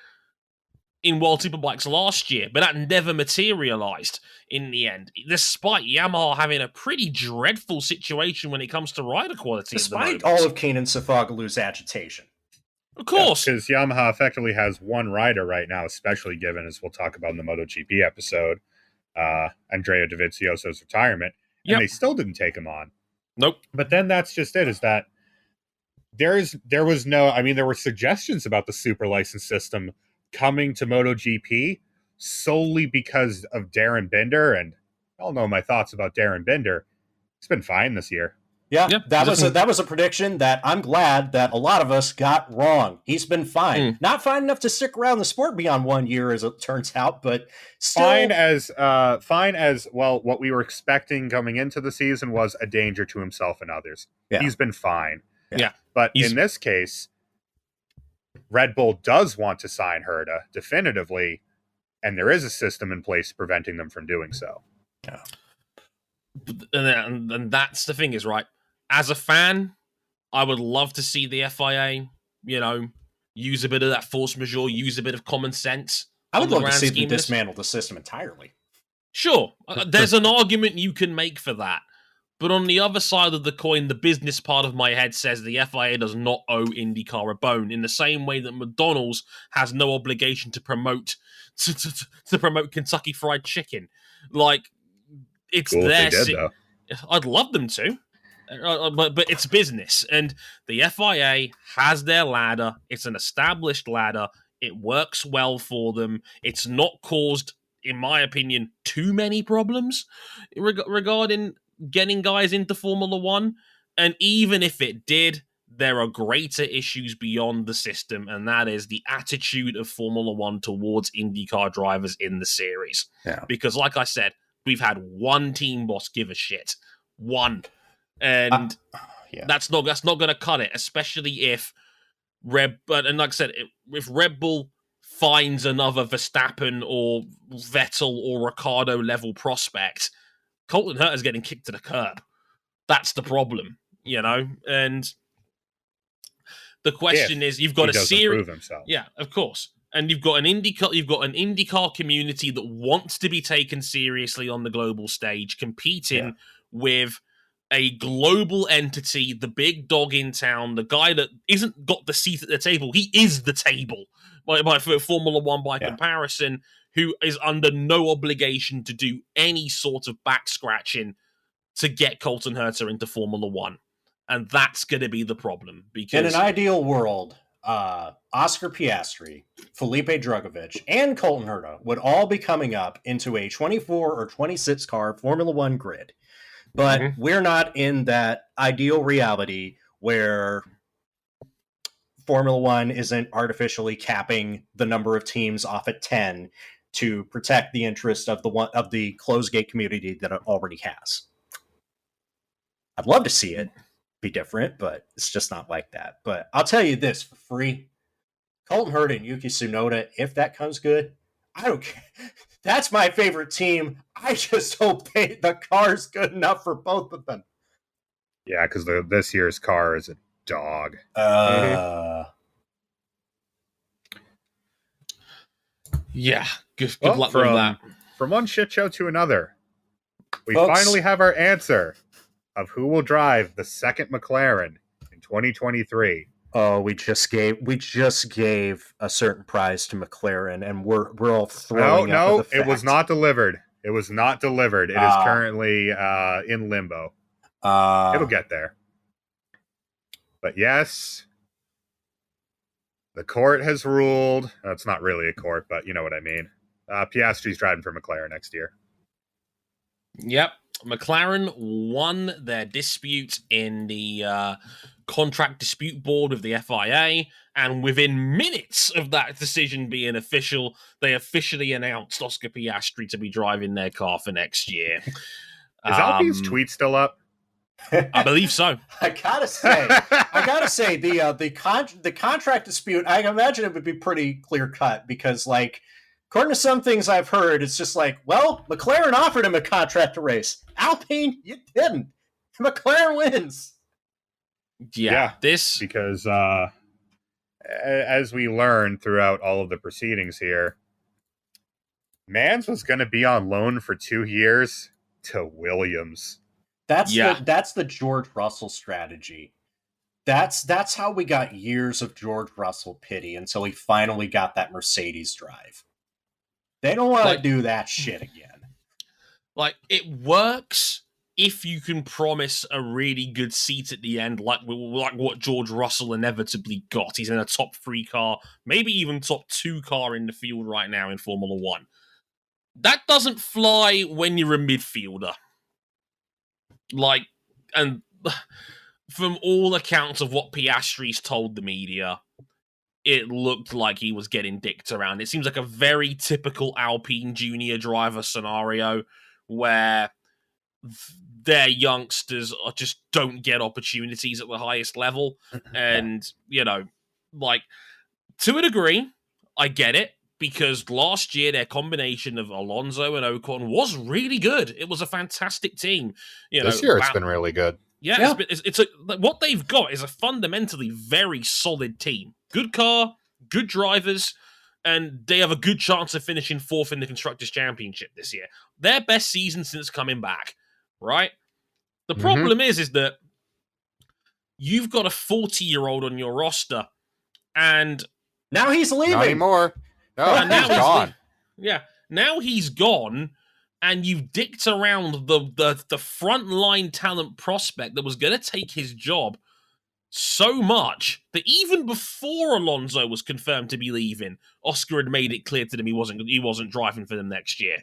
in World Superbikes last year, but that never materialized in the end, despite Yamaha having a pretty dreadful situation when it comes to rider quality. Despite all of Kenan Safagalu's agitation. Of course. Because Yamaha effectively has one rider right now, especially given, as we'll talk about in the MotoGP episode, Andrea Dovizioso's retirement, and they still didn't take him on. Nope. But then that's just it, is that there were suggestions about the super license system coming to MotoGP solely because of Darren Binder, and I all know my thoughts about Darren Binder. He's been fine this year. Yeah, that was a prediction that I'm glad that a lot of us got wrong. He's been fine. Not fine enough to stick around the sport beyond 1 year, as it turns out, but still fine as well. What we were expecting coming into the season was a danger to himself and others. Yeah. He's been fine. Yeah. But in this case, Red Bull does want to sign Herta definitively, and there is a system in place preventing them from doing so. Yeah. And that's the thing is, right, as a fan, I would love to see the FIA, use a bit of that force majeure, use a bit of common sense. I would love to see them dismantle the system entirely. Sure. There's an argument you can make for that. But on the other side of the coin, the business part of my head says the FIA does not owe IndyCar a bone, in the same way that McDonald's has no obligation to promote to promote Kentucky Fried Chicken. It's cool their. I'd love them to, but it's business, and the FIA has their ladder. It's an established ladder. It works well for them. It's not caused, in my opinion, too many problems regarding getting guys into Formula One. And even if it did, there are greater issues beyond the system, and that is the attitude of Formula One towards IndyCar drivers in the series. Yeah. Because, like I said, we've had one team boss give a shit. One. And that's not going to cut it, especially if and like I said, if Red Bull finds another Verstappen or Vettel or Ricciardo level prospect, Colton Herta's getting kicked to the curb. That's the problem, And the question is, you've got a series. Yeah, of course. And you've got an IndyCar community that wants to be taken seriously on the global stage, competing with a global entity, the big dog in town, the guy that isn't got the seat at the table. He is the table for Formula One by comparison, who is under no obligation to do any sort of back scratching to get Colton Herta into Formula One. And that's going to be the problem. Because in an ideal world, Oscar Piastri, Felipe Drugovich, and Colton Herta would all be coming up into a 24 or 26 car Formula One grid. But we're not in that ideal reality where Formula One isn't artificially capping the number of teams off at 10 to protect the interest of the closed gate community that it already has. I'd love to see it be different, but it's just not like that. But I'll tell you this for free. Colton Herta and Yuki Tsunoda, if that comes good, I don't care. That's my favorite team. I just hope the car's good enough for both of them. Yeah, because this year's car is a dog. Yeah, good luck with that. From one shit show to another, we finally have our answer of who will drive the second McLaren in 2023. Oh, we just gave a certain prize to McLaren, and we're all throwing up. No, it was not delivered. It was not delivered. It is currently in limbo. It'll get there. But yes, the court has ruled. It's not really a court, but you know what I mean. Piastri's driving for McLaren next year. Yep. McLaren won their dispute in the contract dispute board of the FIA, and within minutes of that decision being official, they officially announced Oscar Piastri to be driving their car for next year. Is Alpine's tweet still up? I believe so. I gotta say, the contract dispute, I imagine it would be pretty clear cut because, like, according to some things I've heard, it's just like, well, McLaren offered him a contract to race. Alpine, you didn't. McLaren wins. Yeah, because as we learned throughout all of the proceedings here, Mans was going to be on loan for 2 years to Williams. That's the George Russell strategy. That's how we got years of George Russell pity until he finally got that Mercedes drive. They don't want to do that shit again. Like, it works if you can promise a really good seat at the end, like what George Russell inevitably got. He's in a top 3 car, maybe even top 2 car in the field right now in Formula One. That doesn't fly when you're a midfielder. Like, and from all accounts of what Piastri's told the media, it looked like he was getting dicked around. It seems like a very typical Alpine junior driver scenario where their youngsters just don't get opportunities at the highest level. And, you know, like, to a degree, I get it, because last year their combination of Alonso and Ocon was really good. It was a fantastic team. This year it's been really good. Yeah. What they've got is a fundamentally very solid team. Good car, good drivers, and they have a good chance of finishing 4th in the Constructors' Championship this year. Their best season since coming back, right? The problem is that you've got a 40-year-old on your roster, and now he's leaving. Not anymore. No, he's gone. Now he's gone, and you've dicked around the frontline talent prospect that was going to take his job so much that even before Alonso was confirmed to be leaving, Oscar had made it clear to them he wasn't driving for them next year.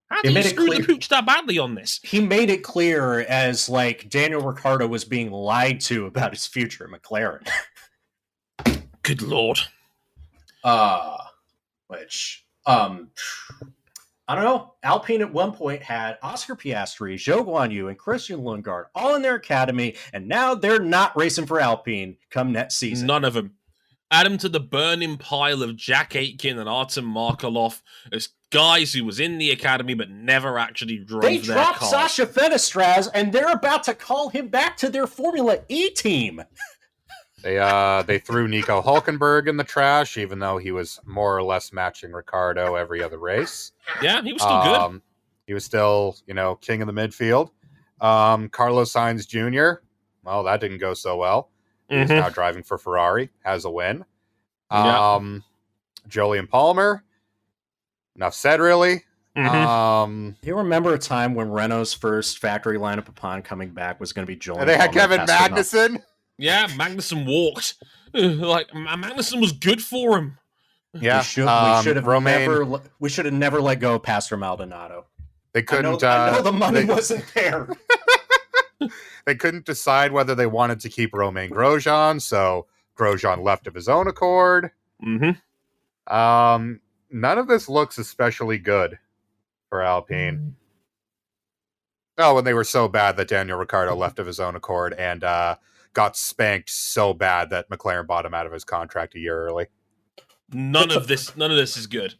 How did you screw the pooch that badly on this? He made it clear as, like, Daniel Ricciardo was being lied to about his future at McLaren. Good Lord. I don't know. Alpine at one point had Oscar Piastri, Zhou Guanyu, and Christian Lundgaard all in their academy, and now they're not racing for Alpine come next season. None of them. Add them to the burning pile of Jack Aitken and Artem Markelov as guys who was in the academy but never actually drove their car. They dropped Sasha Fenestraz, and they're about to call him back to their Formula E team. They threw Nico Hulkenberg in the trash, even though he was more or less matching Ricciardo every other race. Yeah, he was still good. He was still, king of the midfield. Carlos Sainz Jr., well, that didn't go so well. He's now driving for Ferrari, has a win. Jolyon Palmer, enough said, really. You remember a time when Renault's first factory lineup upon coming back was going to be Jolyon and they had Palmer Kevin Magnussen? Yeah, Magnussen walked. Like Magnussen was good for him. Yeah, we should have never let go of Pastor Maldonado. They couldn't. I know the money wasn't there. They couldn't decide whether they wanted to keep Romain Grosjean, so Grosjean left of his own accord. Mm-hmm. None of this looks especially good for Alpine. Oh, and they were so bad that Daniel Ricciardo left of his own accord and got spanked so bad that McLaren bought him out of his contract a year early. None of this is good.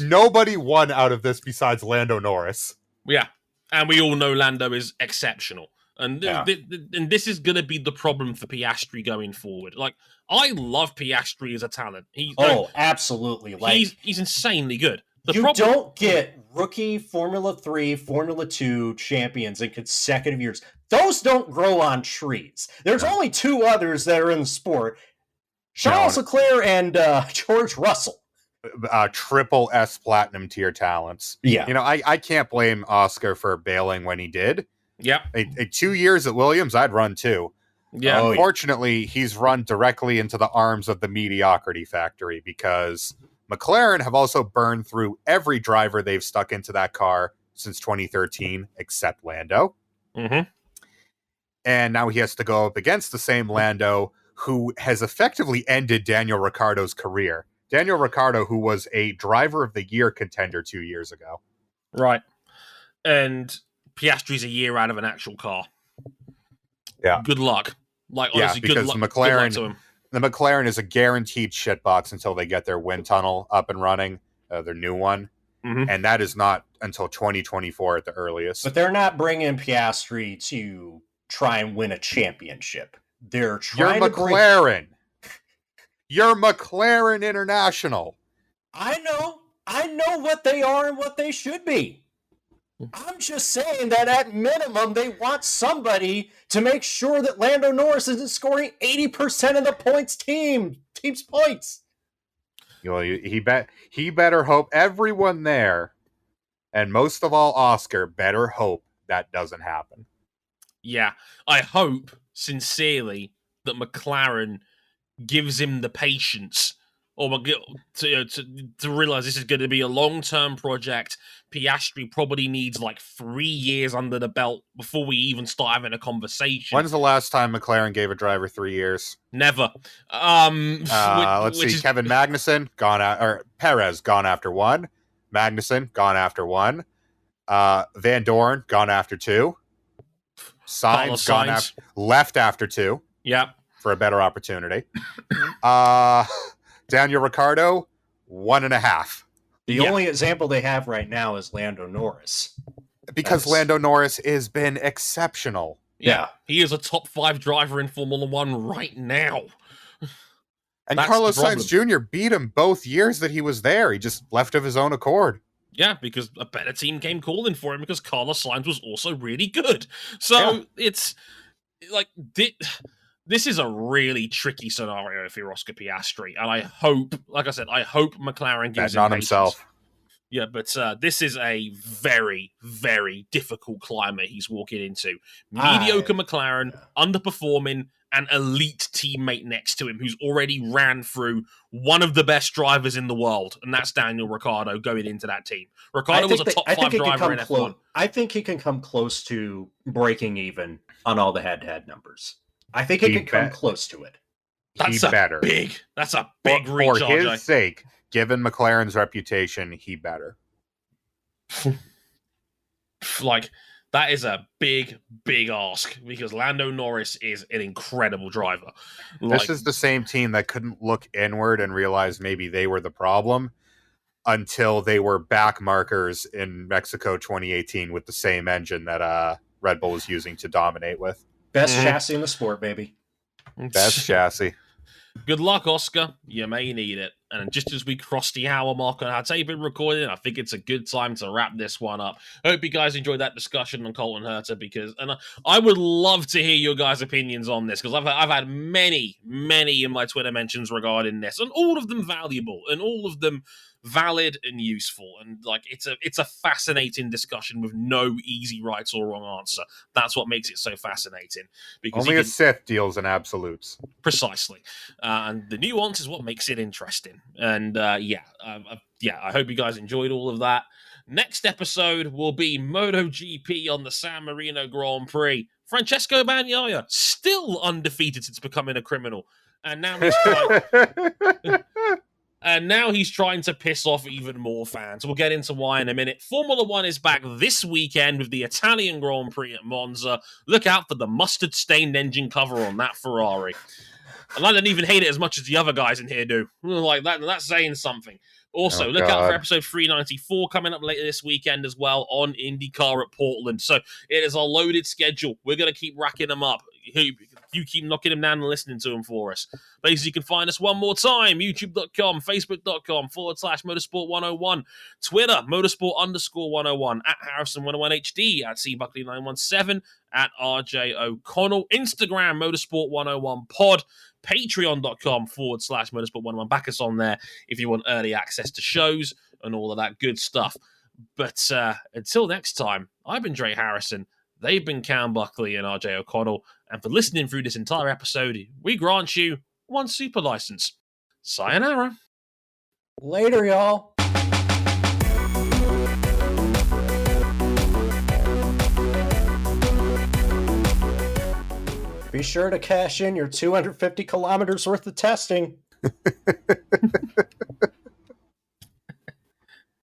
Nobody won out of this besides Lando Norris. Yeah, and we all know Lando is exceptional. And and this is going to be the problem for Piastri going forward. Like, I love Piastri as a talent. Absolutely. Like, he's insanely good. Don't get rookie Formula 3, Formula 2 champions in consecutive years. Those don't grow on trees. There's only two others that are in the sport. Charles Leclerc and George Russell. Triple S platinum tier talents. Yeah. I can't blame Oscar for bailing when he did. Yep. 2 years at Williams, I'd run too. Yeah. Unfortunately, he's run directly into the arms of the mediocrity factory because McLaren have also burned through every driver they've stuck into that car since 2013, except Lando. Mm-hmm. And now he has to go up against the same Lando who has effectively ended Daniel Ricciardo's career. Daniel Ricciardo, who was a driver of the year contender 2 years ago. Right. And Piastri's a year out of an actual car. Yeah. Good luck. Like, honestly, because good luck to him. The McLaren is a guaranteed shitbox until they get their wind tunnel up and running, their new one. Mm-hmm. And that is not until 2024 at the earliest. But they're not bringing Piastri to try and win a championship. They're trying You're McLaren. You're McLaren International. I know what they are and what they should be. I'm just saying that at minimum, they want somebody to make sure that Lando Norris isn't scoring 80% of the team's points. He better hope everyone there, and most of all, Oscar better hope that doesn't happen. Yeah, I hope sincerely that McLaren gives him the patience to realize this is going to be a long-term project. Piastri probably needs like 3 years under the belt before we even start having a conversation. When's the last time McLaren gave a driver 3 years? Never. Let's see. Kevin Magnussen Perez gone after 1. Magnussen gone after 1. Van Dorn gone after 2. Sainz left after 2. Yep. For a better opportunity. Daniel Ricciardo, 1.5. The only example they have right now is Lando Norris. Because Lando Norris has been exceptional. Yeah. He is a top 5 driver in Formula 1 right now. And Carlos Sainz Jr. beat him both years that he was there. He just left of his own accord. Yeah, because a better team came calling for him because Carlos Sainz was also really good. So it's like... This is a really tricky scenario for Oscar Piastri, and I hope, like I said, McLaren gives him not patience. Himself. Yeah, but this is a very, very difficult climate he's walking into. Mediocre McLaren, underperforming, an elite teammate next to him who's already ran through one of the best drivers in the world, and that's Daniel Ricciardo going into that team. Ricciardo was a top 5 driver in F1. I think he can come close to breaking even on all the head-to-head numbers. I think he can come close to it. That's a big reach, for his sake, given McLaren's reputation, he better. Like, that is a big, big ask because Lando Norris is an incredible driver. This is the same team that couldn't look inward and realize maybe they were the problem until they were back markers in Mexico 2018 with the same engine that Red Bull was using to dominate with. Best chassis in the sport, baby. Best chassis. Good luck, Oscar. You may need it. And just as we cross the hour mark on our tape and recording, I think it's a good time to wrap this one up. I hope you guys enjoyed that discussion on Colton Herta, and I would love to hear your guys' opinions on this, because I've had many in my Twitter mentions regarding this, and all of them valuable and all of them valid and useful, and like it's a fascinating discussion with no easy right or wrong answer. That's what makes it so fascinating, because only a Sith deals in absolutes. Precisely, and the nuance is what makes it interesting. And I hope you guys enjoyed all of that. Next episode will be MotoGP on the San Marino Grand Prix. Francesco Bagnaia, still undefeated since becoming a criminal, and now he's trying to piss off even more fans. We'll get into why in a minute. Formula One is back this weekend with the Italian Grand Prix at Monza. Look out for the mustard-stained engine cover on that Ferrari. And I don't even hate it as much as the other guys in here do. Like that's saying something. Also, look out for episode 394 coming up later this weekend as well on IndyCar at Portland. So it is a loaded schedule. We're going to keep racking them up. You keep knocking them down and listening to them for us. Basically, you can find us one more time, youtube.com, facebook.com/motorsport101, Twitter, motorsport_101, at Harrison101HD, at cbuckley917, at RJ O'Connell, Instagram, motorsport101pod, patreon.com/motorsport101. Back us on there if you want early access to shows and all of that good stuff. But until next time, I've been Dre Harrison. They've been Cam Buckley and RJ O'Connell. And for listening through this entire episode, we grant you one super license. Sayonara. Later, y'all. Be sure to cash in your 250 kilometers worth of testing.